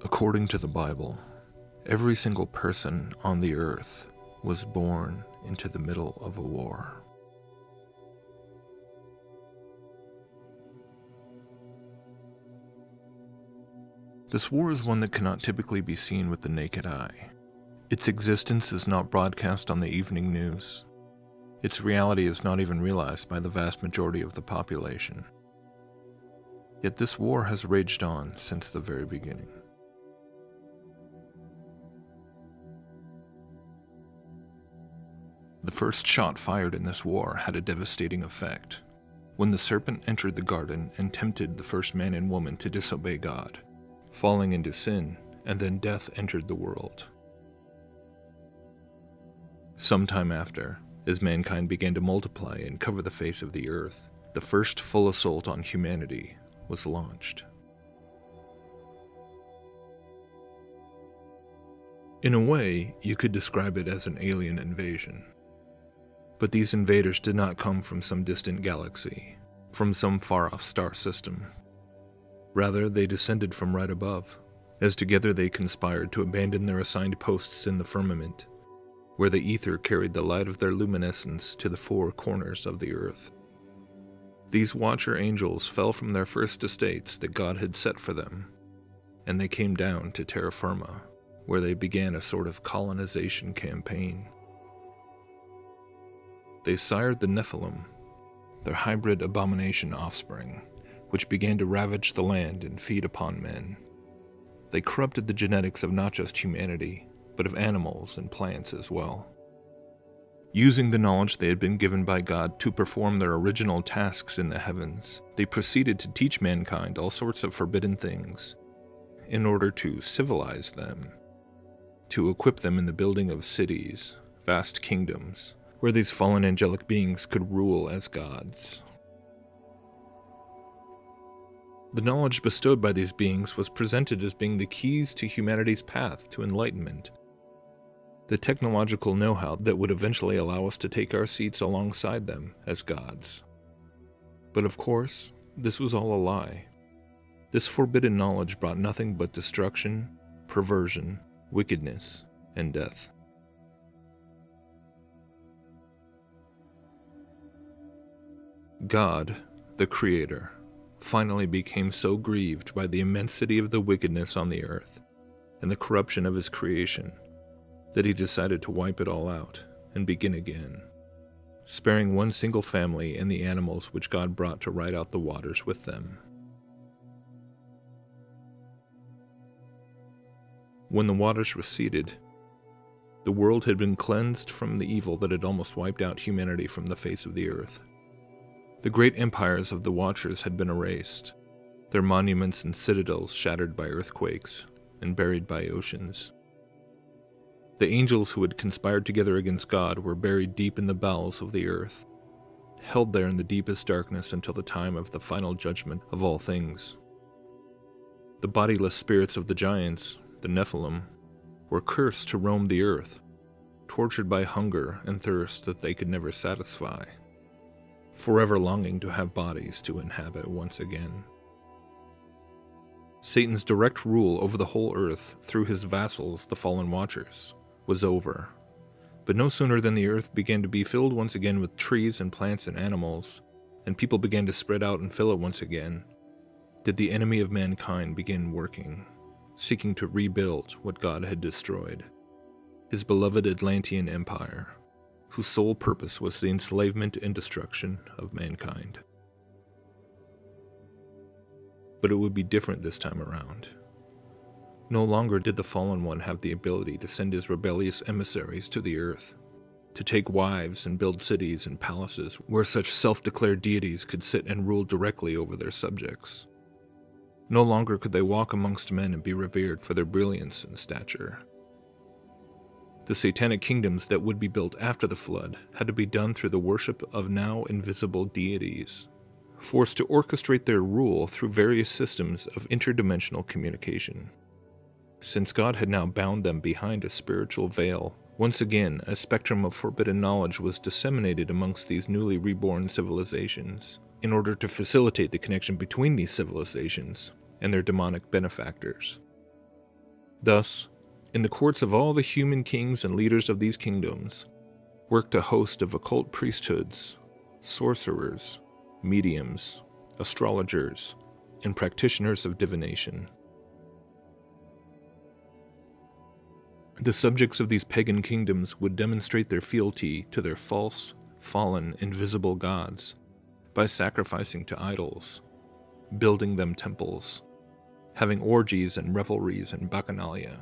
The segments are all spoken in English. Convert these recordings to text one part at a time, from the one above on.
According to the Bible, every single person on the earth was born into the middle of a war. This war is one that cannot typically be seen with the naked eye. Its existence is not broadcast on the evening news. Its reality is not even realized by the vast majority of the population. Yet this war has raged on since the very beginning. The first shot fired in this war had a devastating effect, when the serpent entered the garden and tempted the first man and woman to disobey God, falling into sin, and then death entered the world. Sometime after, as mankind began to multiply and cover the face of the earth, the first full assault on humanity was launched. In a way, you could describe it as an alien invasion. But these invaders did not come from some distant galaxy, from some far-off star system. Rather, they descended from right above, as together they conspired to abandon their assigned posts in the firmament, where the ether carried the light of their luminescence to the four corners of the earth. These watcher angels fell from their first estates that God had set for them, and they came down to terra firma, where they began a sort of colonization campaign. They sired the Nephilim, their hybrid abomination offspring, which began to ravage the land and feed upon men. They corrupted the genetics of not just humanity, but of animals and plants as well. Using the knowledge they had been given by God to perform their original tasks in the heavens, they proceeded to teach mankind all sorts of forbidden things, in order to civilize them, to equip them in the building of cities, vast kingdoms, where these fallen angelic beings could rule as gods. The knowledge bestowed by these beings was presented as being the keys to humanity's path to enlightenment, the technological know-how that would eventually allow us to take our seats alongside them as gods. But of course, this was all a lie. This forbidden knowledge brought nothing but destruction, perversion, wickedness, and death. God, the Creator, finally became so grieved by the immensity of the wickedness on the earth and the corruption of his creation that he decided to wipe it all out and begin again, sparing one single family and the animals which God brought to ride out the waters with them. When the waters receded, the world had been cleansed from the evil that had almost wiped out humanity from the face of the earth. The great empires of the Watchers had been erased, their monuments and citadels shattered by earthquakes and buried by oceans. The angels who had conspired together against God were buried deep in the bowels of the earth, held there in the deepest darkness until the time of the final judgment of all things. The bodiless spirits of the giants, the Nephilim, were cursed to roam the earth, tortured by hunger and thirst that they could never satisfy, forever longing to have bodies to inhabit once again. Satan's direct rule over the whole earth through his vassals, the fallen Watchers, was over. But no sooner than the earth began to be filled once again with trees and plants and animals, and people began to spread out and fill it once again, did the enemy of mankind begin working, seeking to rebuild what God had destroyed, his beloved Atlantean Empire, whose sole purpose was the enslavement and destruction of mankind. But it would be different this time around. No longer did the Fallen One have the ability to send his rebellious emissaries to the earth, to take wives and build cities and palaces where such self-declared deities could sit and rule directly over their subjects. No longer could they walk amongst men and be revered for their brilliance and stature. The satanic kingdoms that would be built after the flood had to be done through the worship of now invisible deities, forced to orchestrate their rule through various systems of interdimensional communication. Since God had now bound them behind a spiritual veil, once again a spectrum of forbidden knowledge was disseminated amongst these newly reborn civilizations, in order to facilitate the connection between these civilizations and their demonic benefactors. Thus, in the courts of all the human kings and leaders of these kingdoms, worked a host of occult priesthoods, sorcerers, mediums, astrologers, and practitioners of divination. The subjects of these pagan kingdoms would demonstrate their fealty to their false, fallen, invisible gods by sacrificing to idols, building them temples, having orgies and revelries and bacchanalia.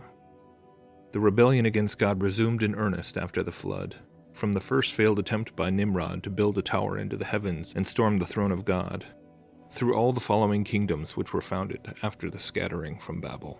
The rebellion against God resumed in earnest after the flood, from the first failed attempt by Nimrod to build a tower into the heavens and storm the throne of God, through all the following kingdoms which were founded after the scattering from Babel.